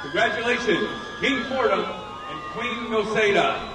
Congratulations, King Fordham and Queen Noseda.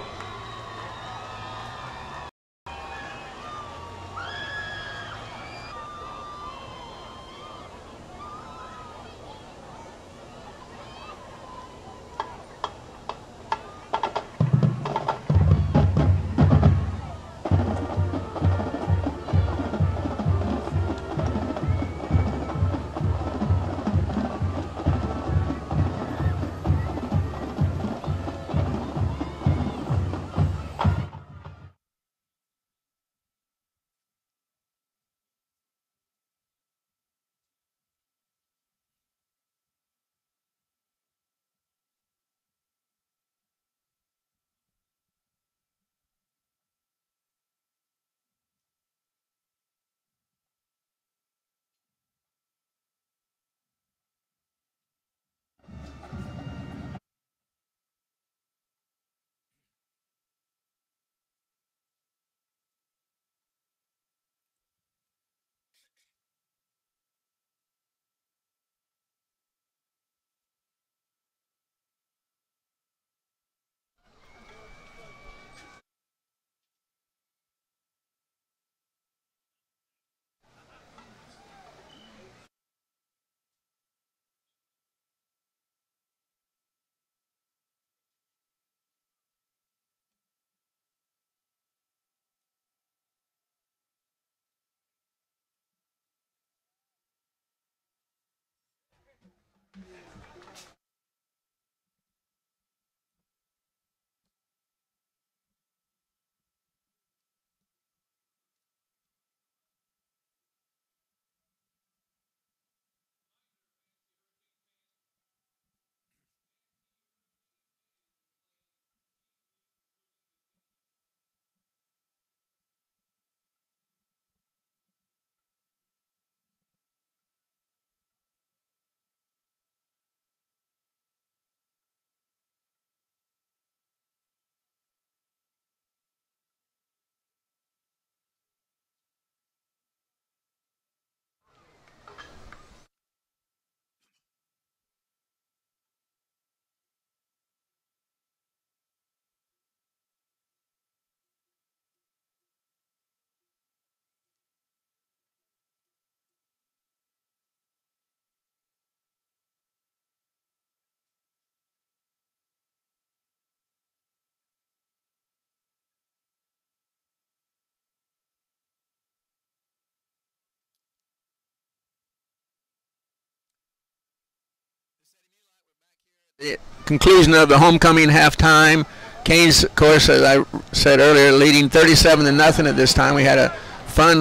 Conclusion of the homecoming halftime. Canes, of course, as I said earlier, leading 37-0 at this time. We had a fun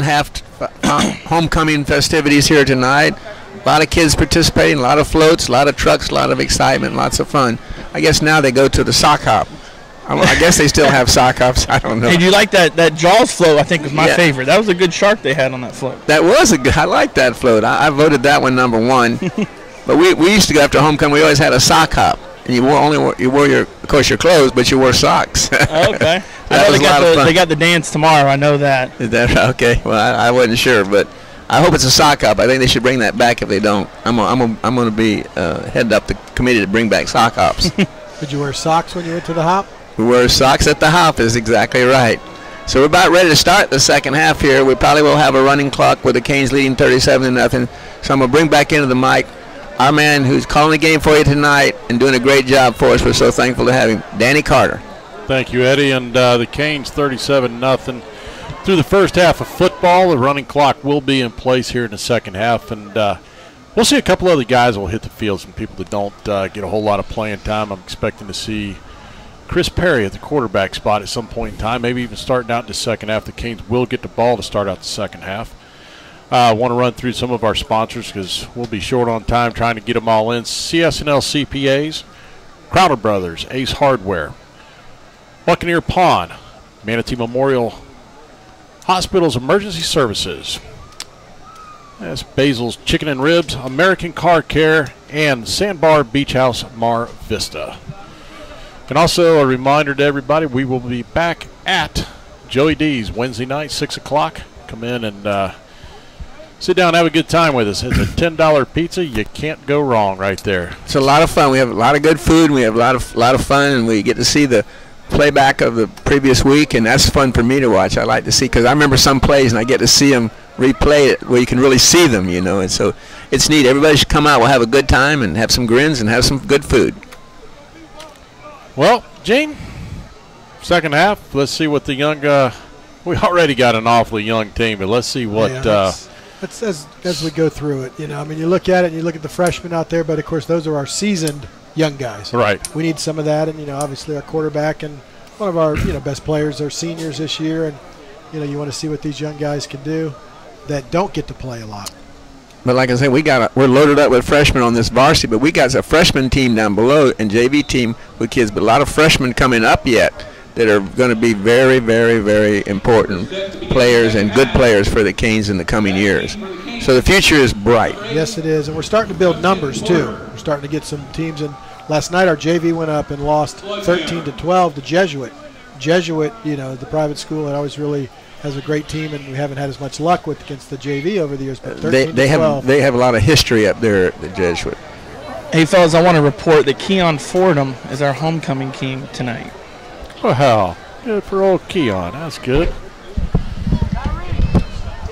homecoming festivities here tonight. A lot of kids participating, a lot of floats, a lot of trucks, a lot of excitement, lots of fun. I guess now they go to the sock hop. I guess they still have sock hops. I don't know. Hey, do you like that Jaws float? I think was my favorite. That was a good shark they had on that float. That was a good. I like that float. I voted that one #1. But we used to go after homecoming. We always had a sock hop. And you wore your, of course, your clothes, but you wore socks. Okay. I know they got the dance tomorrow. I know that. Is that okay? Well, I wasn't sure, but I hope it's a sock hop. I think they should bring that back if they don't. I'm going to be heading up the committee to bring back sock hops. Did you wear socks when you went to the hop? We wear socks at the hop is exactly right. So we're about ready to start the second half here. We probably will have a running clock with the Canes leading 37-0. So I'm going to bring back into the mic our man who's calling the game for you tonight and doing a great job for us. We're so thankful to have him, Danny Carter. Thank you, Eddie. And the Canes 37-0 through the first half of football. The running clock will be in place here in the second half, and we'll see a couple other guys will hit the field. Some people that don't get a whole lot of playing time. I'm expecting to see Chris Perry at the quarterback spot at some point in time, maybe even starting out in the second half. The Canes will get the ball to start out the second half. I want to run through some of our sponsors because we'll be short on time trying to get them all in. CS&L CPAs, Crowder Brothers, Ace Hardware, Buccaneer Pond, Manatee Memorial Hospital's Emergency Services. That's Basil's Chicken and Ribs, American Car Care, and Sandbar Beach House Mar Vista. And also a reminder to everybody, we will be back at Joey D's Wednesday night, 6 o'clock. Come in and sit down and have a good time with us. It's a $10 pizza. You can't go wrong right there. It's a lot of fun. We have a lot of good food. And we have a lot of fun, and we get to see the playback of the previous week, and that's fun for me to watch. I like to see, because I remember some plays, and I get to see them replay it where you can really see them, you know. And so it's neat. Everybody should come out. We'll have a good time and have some grins and have some good food. Well, Gene, second half, let's see what the young we already got an awfully young team, but let's see what that's as we go through it. You know, I mean, you look at it and you look at the freshmen out there, but of course those are our seasoned young guys. Right. We need some of that, and you know, obviously our quarterback and one of our best players are seniors this year, and you know, you want to see what these young guys can do that don't get to play a lot. But like I said, we're loaded up with freshmen on this varsity, but we got a freshman team down below and JV team with kids, but a lot of freshmen coming up yet that are going to be very, very, very important players and good players for the Canes in the coming years. So the future is bright. Yes, it is, and we're starting to build numbers too. We're starting to get some teams in. Last night our JV went up and lost 13-12 to Jesuit. Jesuit, you know, the private school that always really has a great team, and we haven't had as much luck with against the JV over the years. But they have a lot of history up there at the Jesuit. Hey, fellas, I want to report that Keon Fordham is our homecoming king tonight. Wow, good for old Keon. That's good.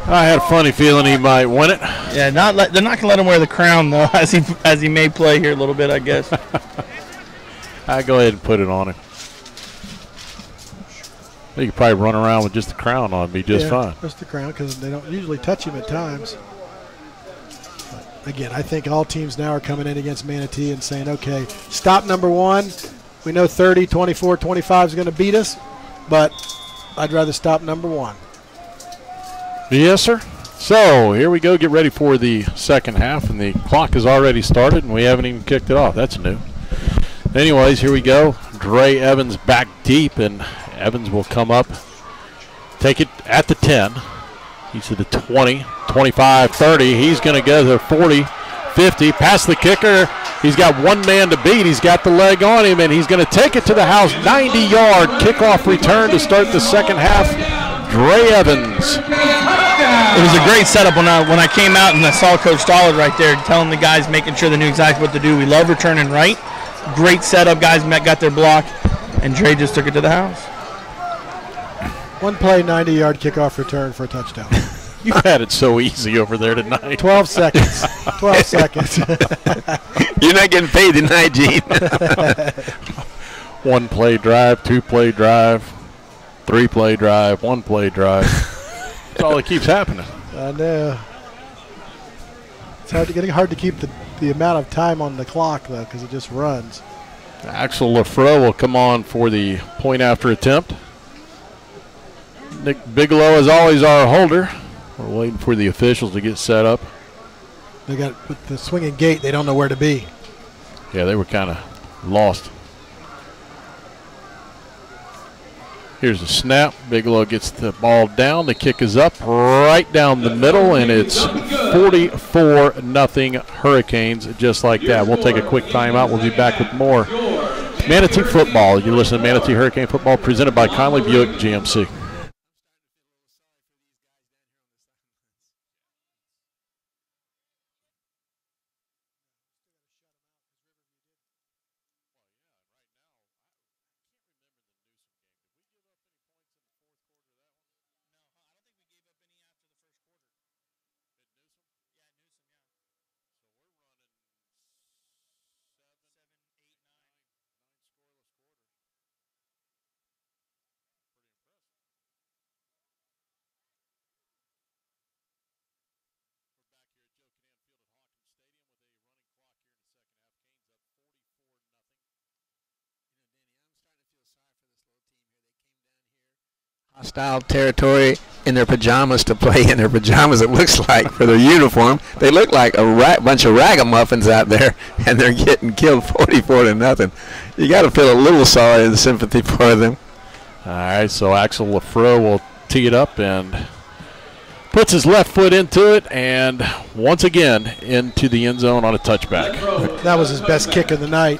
I had a funny feeling he might win it. Yeah, they're not going to let him wear the crown though, as he may play here a little bit, I guess. I go ahead and put it on him. You could probably run around with just the crown on, be just fine. Just the crown, because they don't usually touch him at times. But again, I think all teams now are coming in against Manatee and saying, okay, stop number one. We know 30, 24, 25 is going to beat us, but I'd rather stop number one. Yes, sir. So here we go. Get ready for the second half, and the clock has already started, and we haven't even kicked it off. That's new. Anyways, here we go. Dre Evans back deep, and Evans will come up, take it at the 10. He's at the 20, 25, 30. He's going to go to 40, 50, past the kicker. He's got one man to beat. He's got the leg on him, and he's going to take it to the house. 90-yard kickoff return to start the second half. Dre Evans. It was a great setup when I came out and I saw Coach Stollard right there telling the guys, making sure they knew exactly what to do. We love returning right. Great setup. Guys got their block, and Dre just took it to the house. One play, 90-yard kickoff return for a touchdown. You've had it so easy over there tonight. 12 seconds. 12 seconds. You're not getting paid tonight, Gene. One play drive, two play drive, three play drive, one play drive. That's all that keeps happening. I know. It's getting hard to keep the amount of time on the clock, though, because it just runs. Axel Lafreau will come on for the point after attempt. Nick Bigelow is always our holder. We're waiting for the officials to get set up. They got with the swinging gate, they don't know where to be. Yeah, they were kind of lost. Here's the snap. Bigelow gets the ball down. The kick is up right down the middle, and it's 44-0 Hurricanes, just like that. We'll take a quick timeout. We'll be back with more Manatee football. You listen to Manatee Hurricane Football presented by Conley Buick GMC. Hostile territory in their pajamas to play in their pajamas, it looks like, for their uniform. They look like a bunch of ragamuffins out there, and they're getting killed 44-0. You got to feel a little sorry and sympathy for them. All right, so Axel Lafreau will tee it up and puts his left foot into it, and once again into the end zone on a touchback. That was his best kick of the night.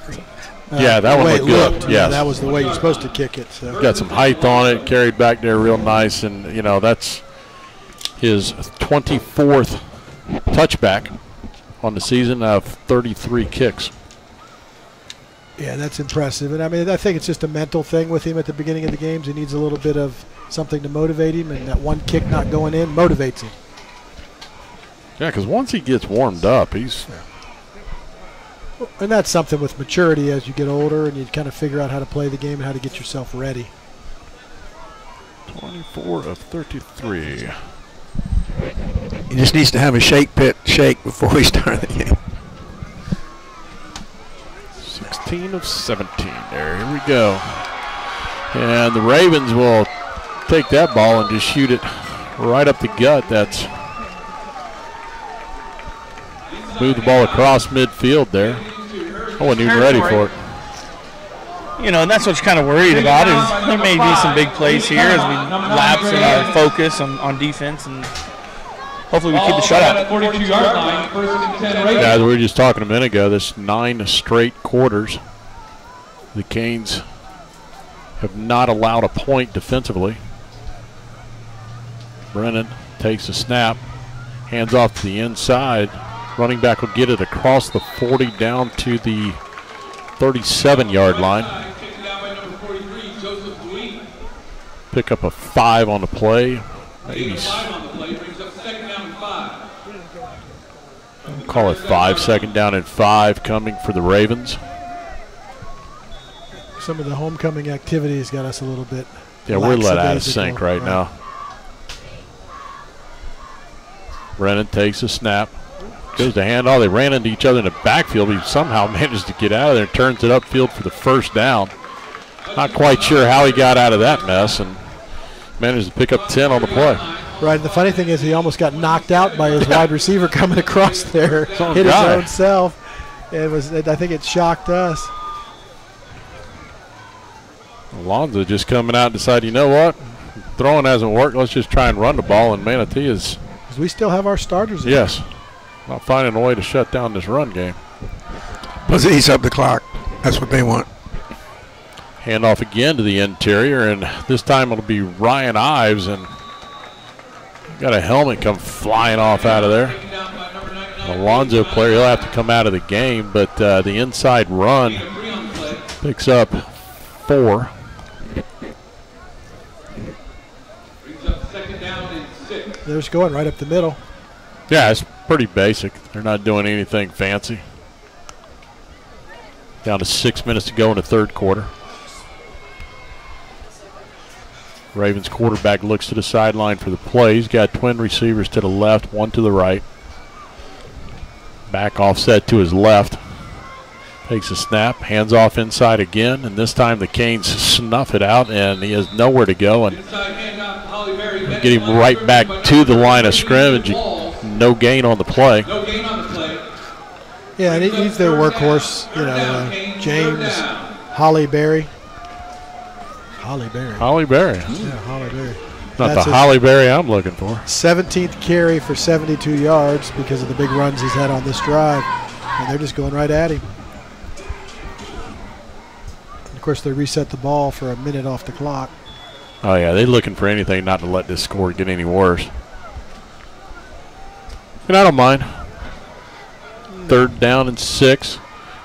Yeah, that one looked good. Yes. Yeah, that was the way you're supposed to kick it. So. Got some height on it, carried back there real nice, and, you know, that's his 24th touchback on the season of 33 kicks. Yeah, that's impressive. And I mean, I think it's just a mental thing with him at the beginning of the games. He needs a little bit of something to motivate him, and that one kick not going in motivates him. Yeah, because once he gets warmed up, he's... And that's something with maturity as you get older and you kind of figure out how to play the game and how to get yourself ready. 24 of 33. He just needs to have a shake before we start the game. 16 of 17 there. Here we go. And the Ravens will take that ball and just shoot it right up the gut. That's move the ball across midfield there. I wasn't even ready for it. You know, and that's what you're kind of worried about is there may be some big plays here as we lapse in our focus on defense, and hopefully we keep the shutout. Yeah, as we were just talking a minute ago, this 9 straight quarters, the Canes have not allowed a point defensively. Brennan takes a snap, hands off to the inside. Running back will get it across the 40 down to the 37-yard line. Pick up a 5 on the play. Maybe call it 5, 2nd down and 5 coming for the Ravens. Some of the homecoming activities got us a little bit. Yeah, we're let out of sync right now. Brennan takes a snap. Goes to handoff. They ran into each other in the backfield. He somehow managed to get out of there and turns it upfield for the first down. Not quite sure how he got out of that mess and managed to pick up 10 on the play. Right, and the funny thing is he almost got knocked out by his wide receiver coming across there. Hit his own self. I think it shocked us. Alonso just coming out and decided, you know what? Throwing hasn't worked. Let's just try and run the ball. And Manatee is... We still have our starters in. Yes. Not finding a way to shut down this run game. Let's ease up the clock. That's what they want. Handoff again to the interior, and this time it'll be Ryan Ives, and got a helmet come flying off out of there. Alonso player, he'll have to come out of the game, but the inside run picks up 4. They're just going right up the middle. Yeah, it's pretty basic. They're not doing anything fancy. Down to 6 minutes to go in the third quarter. Ravens quarterback looks to the sideline for the play. He's got twin receivers to the left, one to the right. Back offset to his left. Takes a snap, hands off inside again, and this time the Canes snuff it out, and he has nowhere to go. And get him right back to the line of scrimmage. No gain on the play. Yeah, and he's their workhorse. You know, James Hollyberry. Hollyberry. Yeah, Hollyberry. Not the Hollyberry I'm looking for. 17th carry for 72 yards because of the big runs he's had on this drive. And they're just going right at him. And of course, they reset the ball for a minute off the clock. Oh, yeah, they're looking for anything not to let this score get any worse. And I don't mind. 3rd down and 6.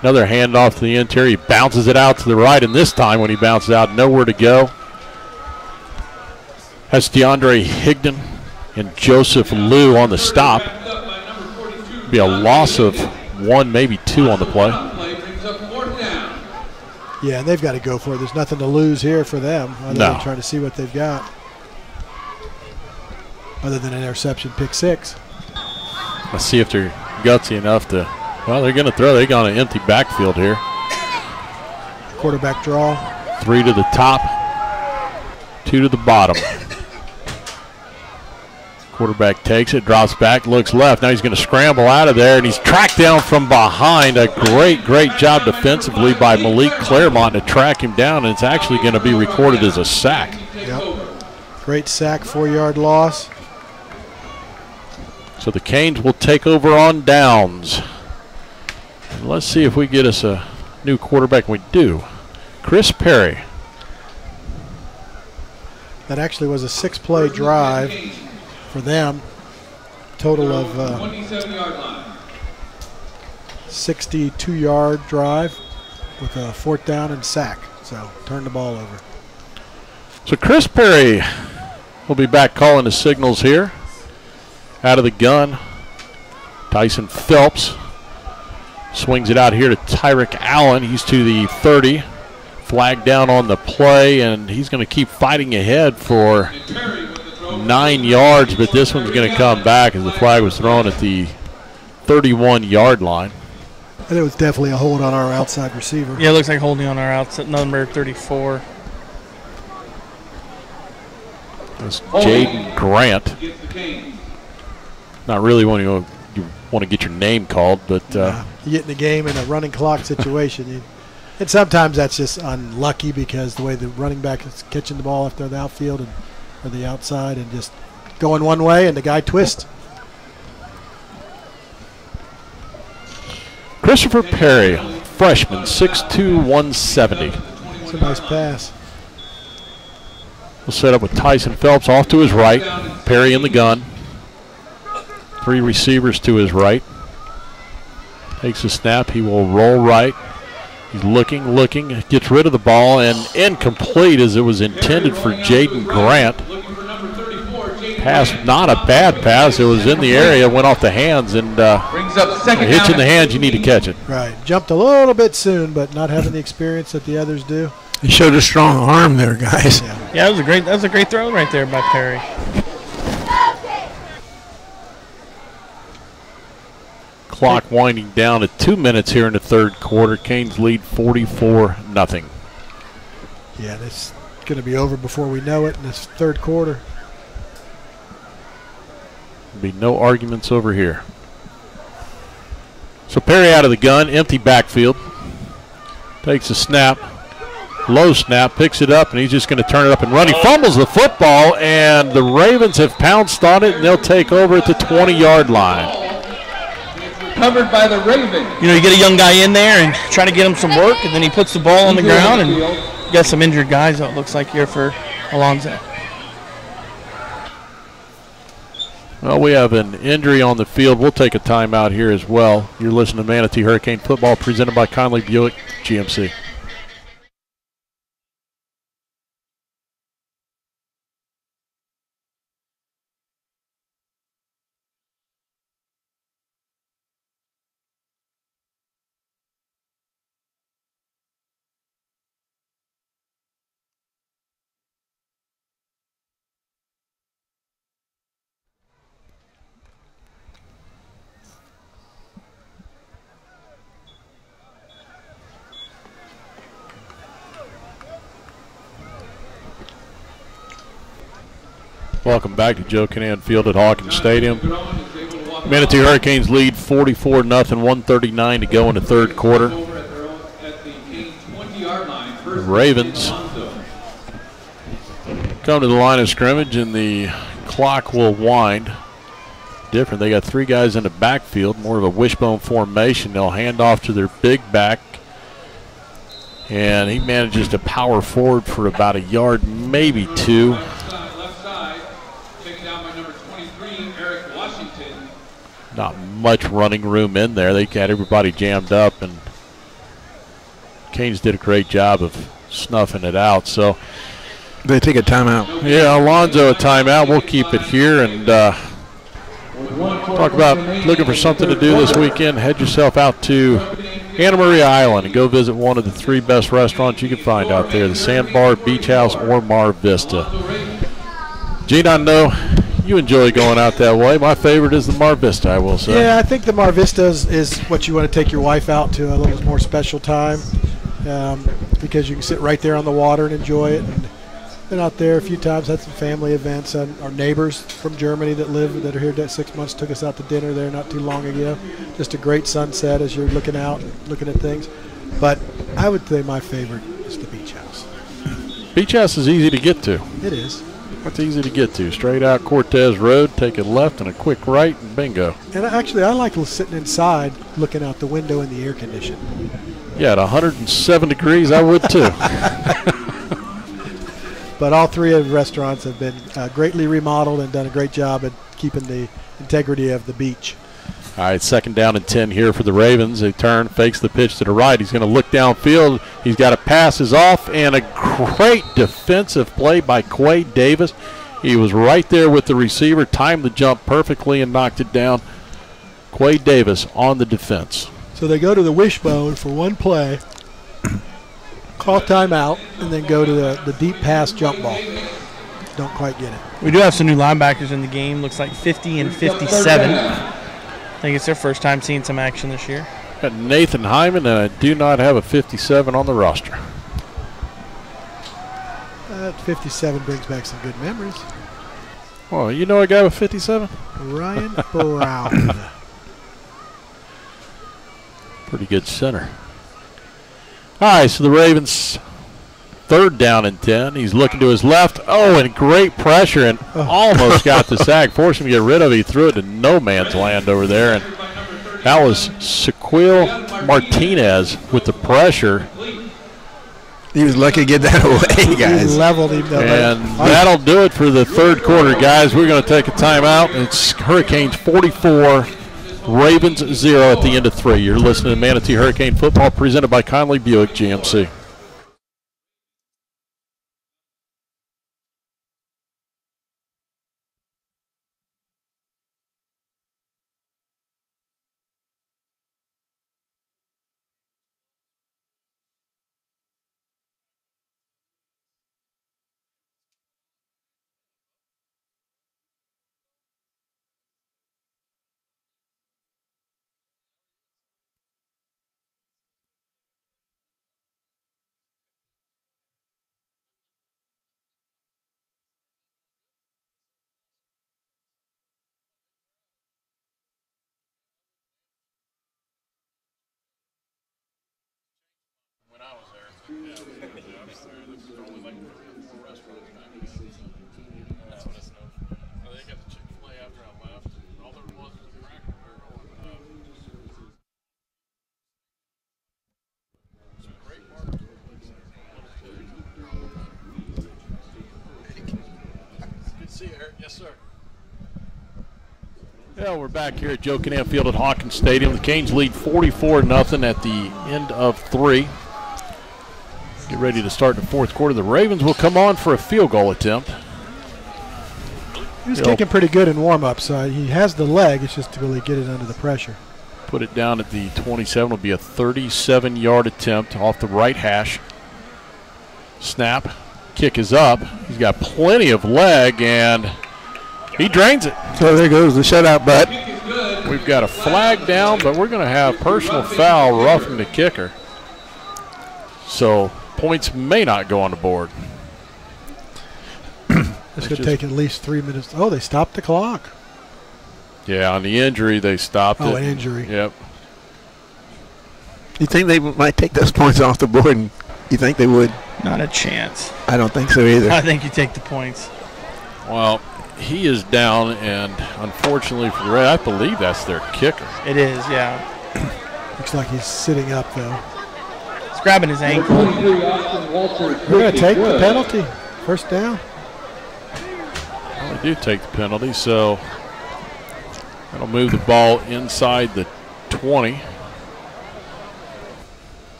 Another handoff to the interior. He bounces it out to the right, and this time when he bounces out, nowhere to go. That's DeAndre Higdon and Joseph Liu on the stop. Be a loss of 1, maybe 2 on the play. Yeah, and they've got to go for it. There's nothing to lose here for them other than trying to see what they've got. Other than an interception, pick 6. Let's see if they're gutsy enough to, well, they're going to throw. They got an empty backfield here. Quarterback draw. 3 to the top, 2 to the bottom. Quarterback takes it, drops back, looks left. Now he's going to scramble out of there, and he's tracked down from behind. A great job defensively by Malik Claremont to track him down, and it's actually going to be recorded as a sack. Yep. Great sack, 4-yard loss. So the Canes will take over on downs. And let's see if we get us a new quarterback. We do. Chris Perry. That actually was a 6-play drive for them. total of 27-yard line. 62-yard drive with a 4th down and sack. So turn the ball over. So Chris Perry will be back calling the signals here. Out of the gun, Tyson Phelps swings it out here to Tyreek Allen. He's to the 30. Flag down on the play, and he's going to keep fighting ahead for 9 yards, but this one's going to come back as the flag was thrown at the 31-yard line. And it was definitely a hold on our outside receiver. Yeah, it looks like holding on our outside number 34. That's Jaden Grant. Not really when you want to get your name called, but you get in the game in a running clock situation. And sometimes that's just unlucky because the way the running back is catching the ball after the outfield or the outside and just going one way and the guy twists. Christopher Perry, freshman, 6'2", 170. It's a nice pass. We'll set up with Tyson Phelps off to his right. Perry in the gun. 3 receivers to his right. Takes a snap. He will roll right. He's looking, gets rid of the ball, and incomplete as it was intended for Jaden Grant. Pass, not a bad pass. It was in the area, went off the hands, and hits in the hands, you need to catch it. Right. Jumped a little bit soon, but not having the experience that the others do. He showed a strong arm there, guys. Yeah, that was a great throw right there by Perry. Clock winding down at 2 minutes here in the third quarter. Canes lead 44-0. Yeah, this is going to be over before we know it in this third quarter. There'll be no arguments over here. So Perry out of the gun, empty backfield. Takes a snap, low snap, picks it up, and he's just going to turn it up and run. He fumbles the football, and the Ravens have pounced on it, and they'll take over at the 20-yard line. Covered by the Ravens. You know, you get a young guy in there and try to get him some work, and then he puts the ball on the ground, and you got some injured guys, it looks like, here for Alonso. Well, we have an injury on the field. We'll take a timeout here as well. You're listening to Manatee Hurricane Football presented by Conley Buick GMC. Welcome back to Joe Kinnan Field at Hawkins Stadium. Manatee Hurricanes lead 44-0, 1:39 to go in the third quarter. The Ravens come to the line of scrimmage, and the clock will wind. Different, they got 3 guys in the backfield, more of a wishbone formation. They'll hand off to their big back, and he manages to power forward for about a yard, maybe 2. Not much running room in there. They got everybody jammed up, and Canes did a great job of snuffing it out. So They take a timeout. yeah, Alonso a timeout. We'll keep it here and talk about looking for something to do this weekend. Head yourself out to Anna Maria Island and go visit one of the 3 best restaurants you can find out there, the Sandbar, Beach House, or Mar Vista. Gene, I know you enjoy going out that way. My favorite is the Mar Vista, I will say. Yeah, I think the Mar Vista is what you want to take your wife out to, a little more special time, because you can sit right there on the water and enjoy it. And been out there a few times, had some family events. Our neighbors from Germany that are here 6 months took us out to dinner there not too long ago. Just a great sunset as you're looking out and looking at things. But I would say my favorite is the Beach House. Beach House is easy to get to. It is. It's easy to get to. Straight out Cortez Road, take a left and a quick right, and bingo. And actually, I like sitting inside looking out the window in the air conditioning. Yeah, at 107 degrees, I would too. But all 3 of the restaurants have been greatly remodeled and done a great job at keeping the integrity of the beach. All right, 2nd down and 10 here for the Ravens. They turn, fakes the pitch to the right. He's going to look downfield. He's got a passes off, and a great defensive play by Quay Davis. He was right there with the receiver, timed the jump perfectly, and knocked it down. Quay Davis on the defense. So they go to the wishbone for one play, call timeout, and then go to the deep pass jump ball. Don't quite get it. We do have some new linebackers in the game. Looks like 50 and 57. I think it's their first time seeing some action this year. Got Nathan Hyman, and I do not have a 57 on the roster. That 57 brings back some good memories. Oh, you know a guy with 57? Ryan Brown. Pretty good center. All right, so the Ravens, 3rd down and 10. He's looking to his left. Oh, and great pressure, and almost got the sack. Forced him to get rid of it. He threw it to no man's land over there. And that was Shaquille Martinez with the pressure. He was lucky to get that away, guys. He leveled him, though. And that'll do it for the 3rd quarter, guys. We're going to take a timeout. It's Hurricanes 44, Ravens 0 at the end of 3. You're listening to Manatee Hurricane Football presented by Conley Buick GMC. Yes, sir. Yeah, we're back here at Joe Kinnan Field at Hawkins Stadium. The Canes lead 44-0 at the end of 3. Get ready to start the 4th quarter. The Ravens will come on for a field goal attempt. He was kicking pretty good in warm-up, so he has the leg. It's just to really get it under the pressure. Put it down at the 27. Will be a 37-yard attempt off the right hash. Snap. Kick is up. He's got plenty of leg, and he drains it. So there goes the shutout butt. We've got a flag down, but we're going to have personal foul roughing the kicker. So points may not go on the board. This could take at least 3 minutes. Oh, they stopped the clock. Yeah, on the injury, they stopped it. Oh, injury. Yep. You think they might take those points off the board? And you think they would? Not a chance. I don't think so either. I think you take the points. Well, he is down, and unfortunately for the Red, I believe that's their kicker. It is, yeah. Looks like he's sitting up, though. He's grabbing his ankle. We're going to take the penalty. First down. Well, they do take the penalty, so that'll move the ball inside the 20.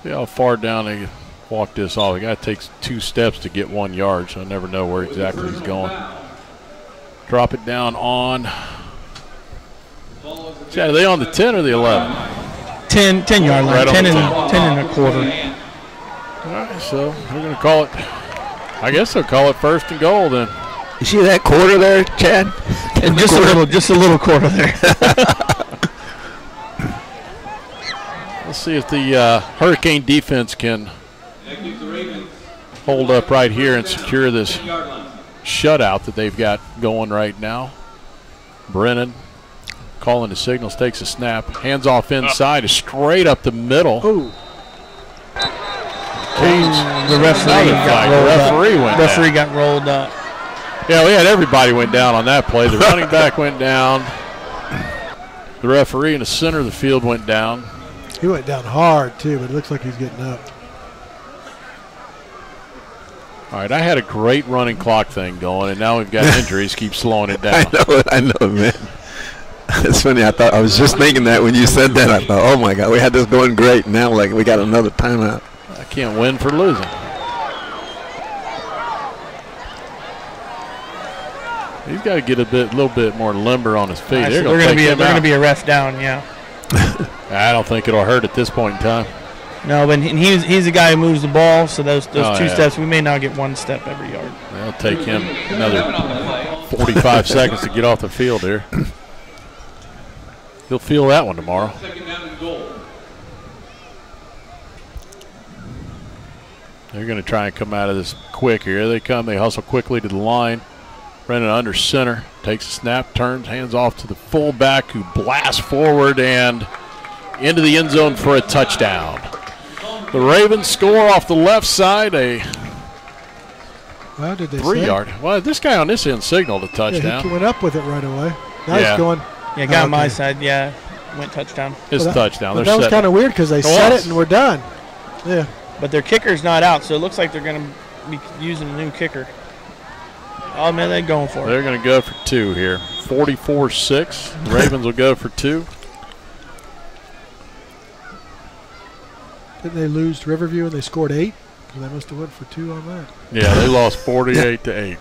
See how far down they walk this off. The guy takes 2 steps to get 1 yard, so I never know where exactly he's going. Drop it down on. Chad, are they on the 10 or the 11? 10-yard line. Right 10 and a quarter. All right, so we're going to call it. I guess they'll call it 1st and goal then. You see that quarter there, Chad? And just a little quarter there. Let's see if the Hurricane defense can hold up right here and secure this shutout that they've got going right now. Brennan calling the signals, takes a snap, hands off inside, is straight up the middle. Ooh. The referee got rolled up. Yeah, we had everybody went down on that play. The running back went down. The referee in the center of the field went down. He went down hard, too, but it looks like he's getting up. All right, I had a great running clock thing going, and now we've got injuries keep slowing it down. I know, man. It's funny. I was just thinking that when you said that. I thought, oh my God, we had this going great. Now, like, we got another timeout. I can't win for losing. He's got to get a little bit more limber on his feet. They're going to be a ref down. Yeah. I don't think it'll hurt at this point in time. No, but he's the guy who moves the ball. So those two steps, we may not get one step every yard. It'll take him another 45 seconds to get off the field here. He'll feel that one tomorrow. They're going to try and come out of this quick here. Here they come. They hustle quickly to the line. Brennan under center. Takes a snap, turns, hands off to the fullback who blasts forward and into the end zone for a touchdown. The Ravens score off the left side a 3-yard. Well, this guy on this end signaled a touchdown. Yeah, he went up with it right away. Now he's going. Yeah, got on my side. Yeah, went touchdown. It's touchdown. That was kind of weird because they set it and we're done. Yeah. But their kicker's not out, so it looks like they're going to be using a new kicker. Oh, man, they're going for it. They're going to go for 2 here. 44-6. The Ravens will go for 2. Didn't they lose to Riverview and they scored 8? So they must have went for 2 on that. Yeah, they lost 48-8.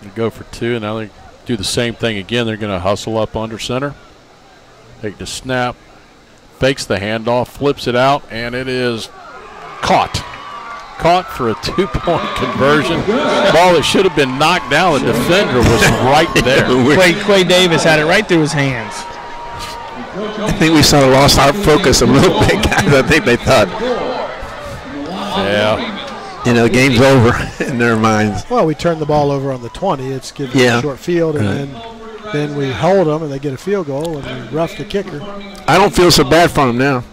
They go for 2, and now they do the same thing again. They're going to hustle up under center. Take the snap. Fakes the handoff, flips it out, and it is caught. Caught for a 2-point conversion. Ball that should have been knocked down. The defender was right there. Quay Davis had it right through his hands. I think we sort of lost our focus a little bit, guys. I think they thought, yeah, game's over in their minds. Well, we turned the ball over on the 20. It's given them a short field, and then we hold them, and they get a field goal, and we rough the kicker. I don't feel so bad for them now.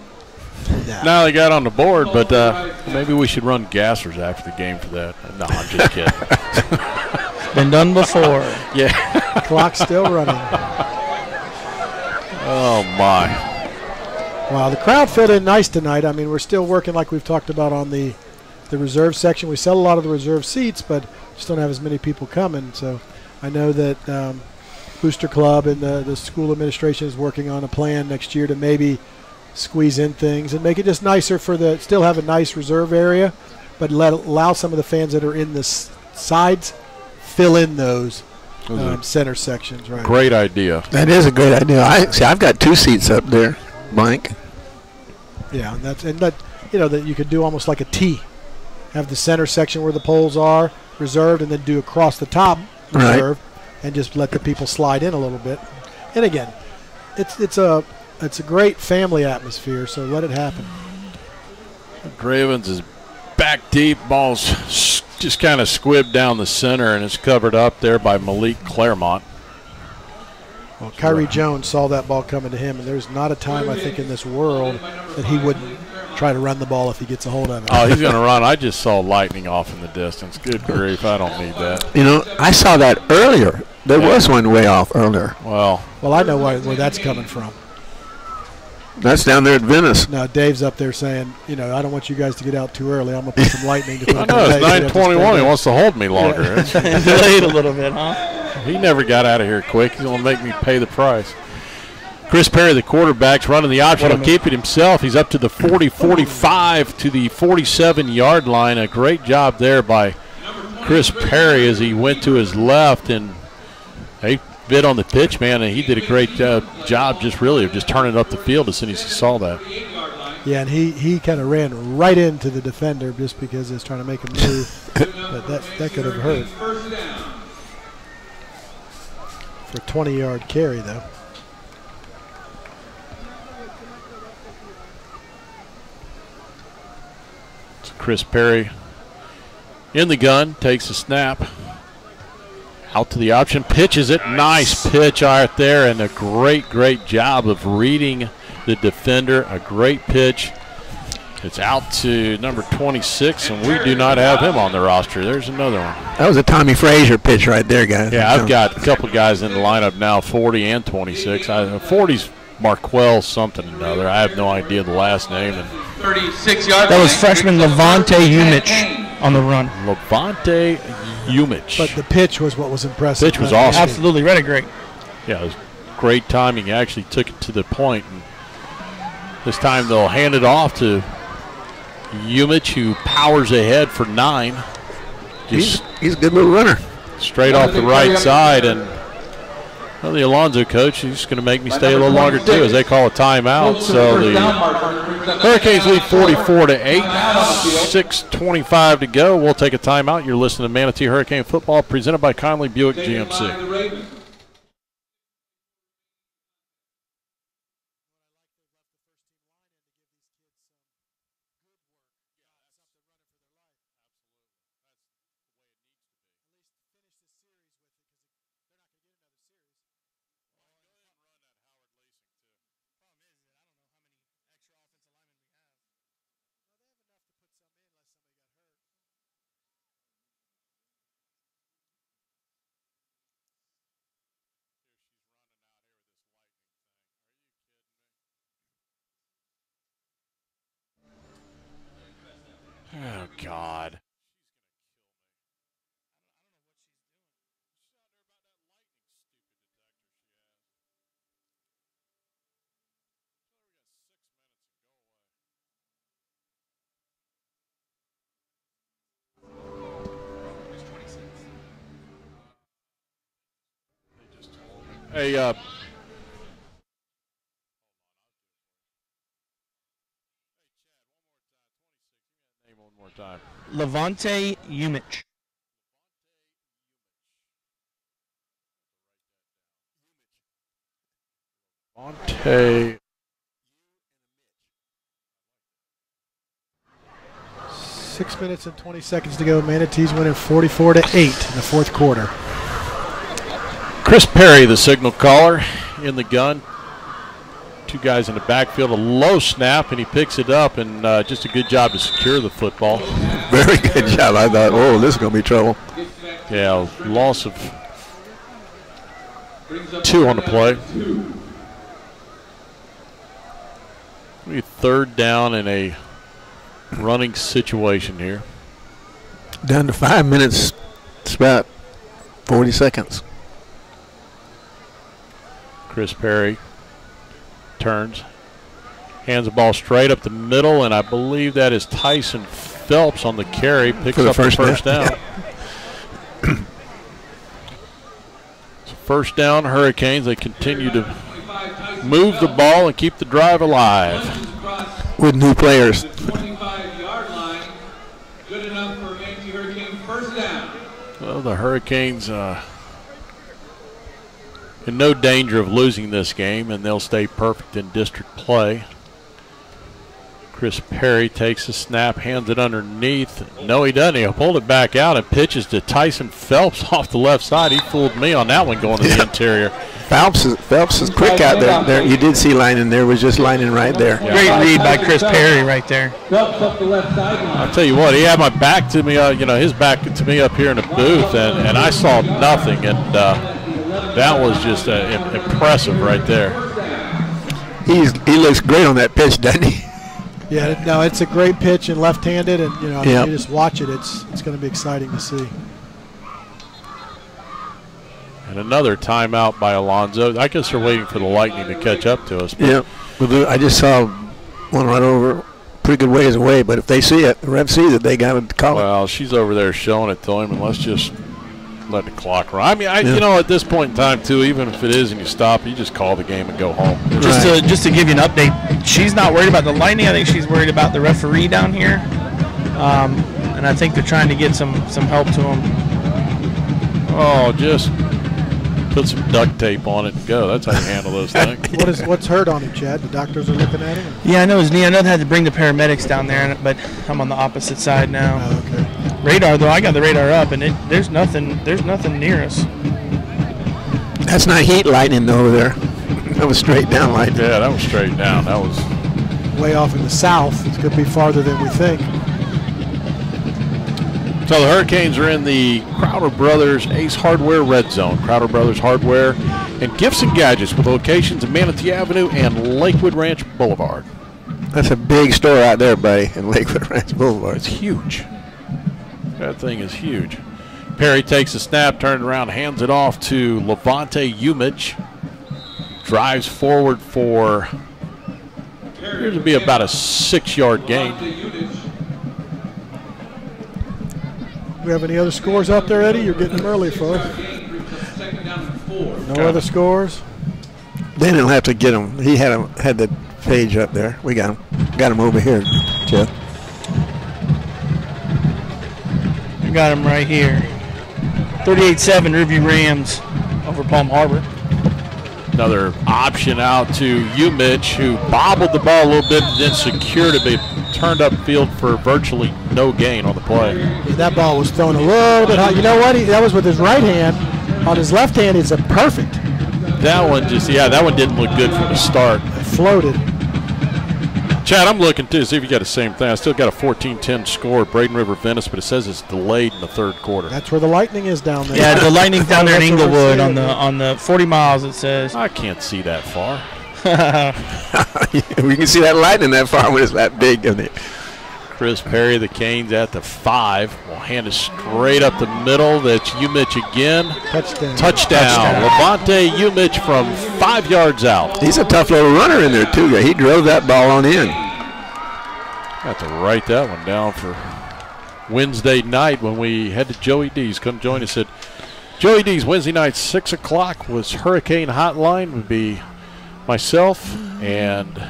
Now they got on the board, but maybe we should run gassers after the game for that. No, I'm just kidding. Been done before. Yeah. Clock's still running. Oh, my. Wow, the crowd filled in nice tonight. I mean, we're still working like we've talked about on the reserve section. We sell a lot of the reserve seats, but just don't have as many people coming. So I know that Booster Club and the school administration is working on a plan next year to maybe squeeze in things and make it just nicer still have a nice reserve area, but allow some of the fans that are in the sides fill in those center sections. Right. Great idea. That is a great idea. I've got 2 seats up there, Mike. Yeah, that you could do almost like a T. Have the center section where the poles are reserved, and then do across the top reserve, and just let the people slide in a little bit. And again, it's a great family atmosphere, so let it happen. Ravens is back deep. Ball's just kind of squibbed down the center, and it's covered up there by Malik Claremont. Well, Kyrie Jones saw that ball coming to him, and there's not a time, I think, in this world that he wouldn't try to run the ball if he gets a hold of it. Oh, he's going to run. I just saw lightning off in the distance. Good grief, I don't need that. I saw that earlier. There was one way off earlier. Well, I know where that's coming from. That's down there at Venice. No, Dave's up there saying, I don't want you guys to get out too early. I'm going to put some lightning to put I know, it's 9:21. He wants to hold me longer. Yeah. Delayed a little bit, huh? He never got out of here quick. He's going to make me pay the price. Chris Perry, the quarterback's running the option. He'll keep it himself. He's up to the 40-45 to the 47-yard line. A great job there by Chris Perry as he went to his left, and he bit on the pitch, man, and he did a great job just turning up the field as soon as he saw that. Yeah, and he kind of ran right into the defender just because he was trying to make him move. But that could have hurt. For a 20-yard carry, though. So Chris Perry in the gun, takes a snap. Out to the option, pitches it. Nice pitch out there, and a great job of reading the defender. A great pitch. It's out to number 26, and we do not have him on the roster. There's another one. That was a Tommy Frazier pitch right there, guys. Yeah, I've got a couple guys in the lineup now, 40 and 26. 40's Marquell something or another. I have no idea the last name. And 36 yards. That was freshman Levante Humich. on the run. Levante Umich. But the pitch was what was impressive. Pitch was awesome. Absolutely, read it great. Yeah, it was great timing. He actually took it to the point. And this time they'll hand it off to Umich, who powers ahead for 9. He's a good little runner. Straight off the right side. And well, the Alonso coach, he's going to make me stay a little longer too, as they call a timeout. So the Hurricanes lead 44-8. 6:25 to go. We'll take a timeout. You're listening to Manatee Hurricane Football, presented by Conley Buick GMC. Oh, God. Hey, Chad, one more time. Levante Umich. Levante. 6 minutes and 20 seconds to go. Manatee's winning 44-8 in the fourth quarter. Chris Perry, the signal caller, in the gun. 2 guys in the backfield, a low snap, and he picks it up, and just a good job to secure the football. Very good job. I thought, oh, this is going to be trouble. Yeah, loss of 2 on the play. We 3rd down in a running situation here. Down to 5 minutes. It's about 40 seconds. Chris Perry turns, hands the ball straight up the middle, and I believe that is Tyson Phelps on the carry. Picks up the first down. Yeah. So first down, Hurricanes. They continue to move the ball and keep the drive alive. With new players. 25-yard line. Good enough for Manatee Hurricane first down. Well, the Hurricanes in no danger of losing this game, and they'll stay perfect in district play. Chris Perry takes a snap, hands it underneath. No, he doesn't. He pulled it back out and pitches to Tyson Phelps off the left side. He fooled me on that one going to the interior. Phelps is quick out there. You did see lining there. Was just lining right there. Yeah. Great read by Chris Perry right there. I'll tell you what, he had my back to me, his back to me up here in the booth, and I saw nothing, and that was just impressive right there. He looks great on that pitch, doesn't he? Yeah, no, it's a great pitch and left-handed, and Yep. you just watch it. It's going to be exciting to see. And another timeout by Alonso. I guess they're waiting for the Lightning to catch up to us. Yeah. Well, I just saw one right over pretty good ways away, but if they see it, the ref sees it, they got to call it. Well, she's over there showing it to him, and let's just let the clock run. I mean, at this point in time, too, even if it is and you stop, you just call the game and go home. Just to give you an update, she's not worried about the Lightning. I think she's worried about the referee down here. And I think they're trying to get some help to him. Oh, just put some duct tape on it and go. That's how you handle those things. What's hurt on him, Chad? The doctors are looking at him? Yeah, I know his knee. I know they had to bring the paramedics down there, but I'm on the opposite side now. Oh, okay. Radar, though, I got the radar up, and there's nothing near us. That's not heat lightning over there. That was straight down lightning. Yeah, that was straight down. That was Way off in the south. It could be farther than we think. So the Hurricanes are in the Crowder Brothers Ace Hardware Red Zone. Crowder Brothers Hardware and Gifts and Gadgets with locations in Manatee Avenue and Lakewood Ranch Boulevard. That's a big store out there, buddy, in Lakewood Ranch Boulevard. It's huge. That thing is huge. Perry takes a snap, turns around, hands it off to Levante Umich. Drives forward for, appears to be about a 6-yard gain. We have any other scores out there, Eddie? You're getting them early, folks. No other scores? They didn't have to get them. He had the page up there. We got them. Got them over here, Jeff. We got him right here. 38-7 Riverview Rams over Palm Harbor. Another option out to Umich, who bobbled the ball a little bit and then secured it, but turned up field for virtually no gain on the play. Yeah, that ball was thrown a little bit high. You know what? That was with his right hand. On his left hand, it's a perfect. That one that one didn't look good from the start. It floated. Chad, I'm looking to see if you got the same thing. I still got a 14-10 score at Braden River Venice, but it says it's delayed in the third quarter. That's where the Lightning is down there. Yeah, the Lightning's down there in Inglewood on the 40 miles, it says. I can't see that far. We can see that Lightning that far when it's that big. Chris Perry, the Canes at the 5. Will hand it straight up the middle. That's Umich again. Touchdown. Levante Umich from 5 yards out. He's a tough little runner in there, too. He drove that ball on in. Got to write that one down for Wednesday night when we head to Joey D's. Come join us at Joey D's Wednesday night, 6 o'clock. Was Hurricane Hotline. Would be myself and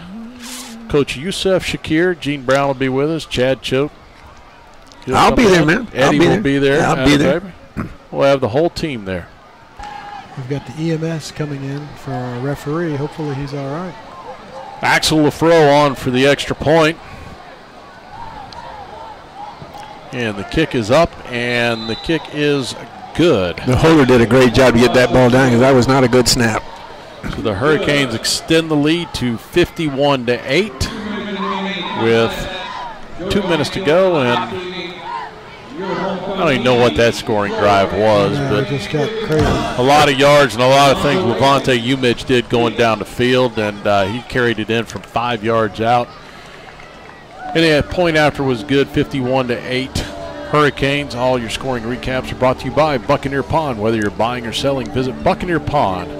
Coach Youssef Shakir. Gene Brown will be with us. Chad Choate. I'll be there, man. Eddie will be there. I'll be there. We'll have the whole team there. We've got the EMS coming in for our referee. Hopefully he's all right. Axel Lafro on for the extra point. And the kick is up, and the kick is good. The holder did a great job to get that ball down because that was not a good snap. So the Hurricanes extend the lead to 51-8 with 2 minutes to go, and I don't even know what that scoring drive was, but just got crazy. A lot of yards and a lot of things Levante Umich did going down the field, and he carried it in from 5 yards out. And the point after was good, 51-8. Hurricanes. All your scoring recaps are brought to you by Buccaneer Pond. Whether you're buying or selling, visit Buccaneer Pond,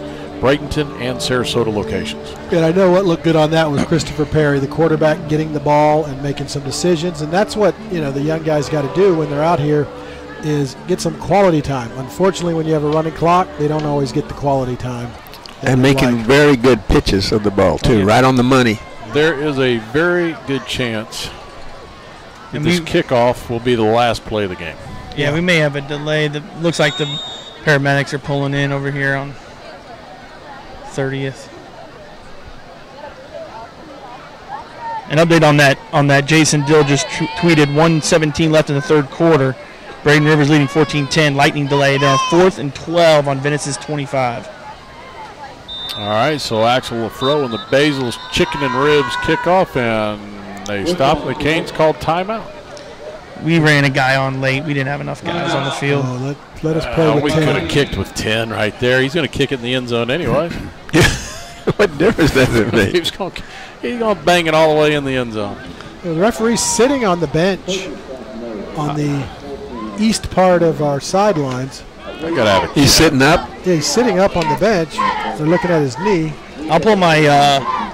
Bradenton and Sarasota locations. And I know what looked good on that was Christopher Perry, the quarterback, getting the ball and making some decisions. And that's what the young guys got to do when they're out here is get some quality time. Unfortunately, when you have a running clock, they don't always get the quality time. And making very good pitches of the ball, too, right on the money. There is a very good chance that this kickoff will be the last play of the game. Yeah, we may have a delay. That looks like the paramedics are pulling in over here on 30th. An update on that. Jason Dill just tweeted 1:17 left in the third quarter. Braden Rivers leading 14-10. Lightning delay. Then 4th and 12 on Venice's 25. All right, so Axel Lafro and the Basil's chicken and ribs kickoff, and they stop. The Canes called timeout. We ran a guy on late. We didn't have enough guys on the field. Oh, let us play with 10. We could have kicked with 10 right there. He's going to kick it in the end zone anyway. What difference does it make? He's going to bang it all the way in the end zone. The referee's sitting on the bench on the east part of our sidelines. He's sitting up? Yeah, he's sitting up on the bench. They're looking at his knee. I'll pull my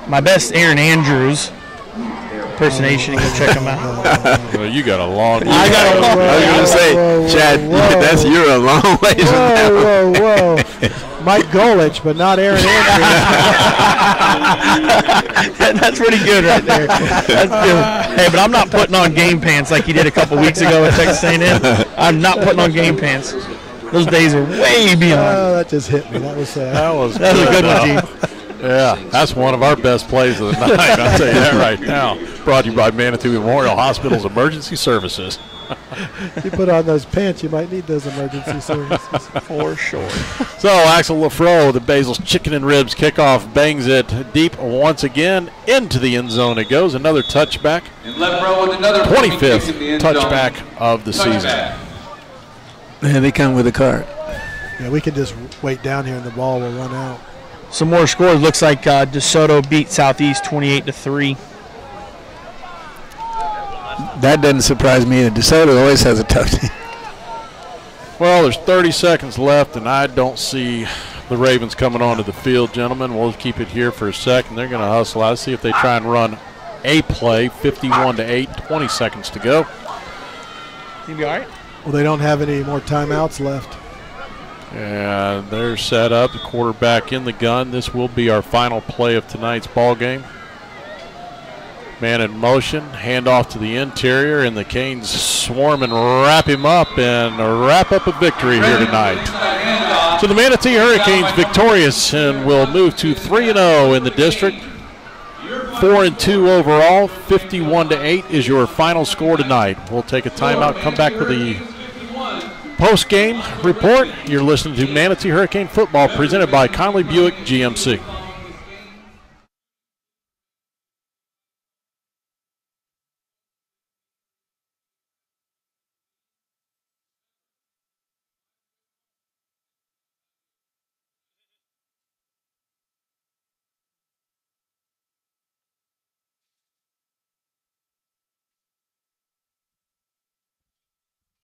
my best Aaron Andrews impersonation and go check him out. Well, you got a long way. I got a long way. I was going to say, Chad, you're a long ways from that. Whoa. Mike Golich, but not Aaron Andrews. That's pretty good right there. That's good. Hey, but I'm not putting on game pants like he did a couple weeks ago at Texas A&M. I'm not putting on game pants. Those days are way beyond. Oh, that just hit me. That was a good one, Gene. Yeah, that's one of our best plays of the night. I'll tell you that right now. Brought to you by Manatee Memorial Hospital's Emergency Services. You put on those pants, you might need those emergency services. For sure. So Axel Lafro, the Basil's chicken and ribs kickoff, bangs it deep once again into the end zone. It goes. Another touchback. And Lafro with another 25th touchback of the season. Man, they come with a cart. Yeah, we can just wait down here and the ball will run out. Some more scores. Looks like DeSoto beat Southeast 28-3. That doesn't surprise me. DeSoto always has a tough team. Well, there's 30 seconds left, and I don't see the Ravens coming onto the field, gentlemen. We'll keep it here for a second. They're going to hustle out. See if they try and run a play. 51-8, 20 seconds to go. You be all right? Well, they don't have any more timeouts left. And they're set up. The quarterback in the gun. This will be our final play of tonight's ball game. Man in motion, handoff to the interior, and the Canes swarm and wrap him up and wrap up a victory here tonight. So the Manatee Hurricanes victorious and will move to 3-0 in the district. 4-2 overall. 51-8 is your final score tonight. We'll take a timeout, come back with the post-game report. You're listening to Manatee Hurricane Football presented by Conley Buick GMC.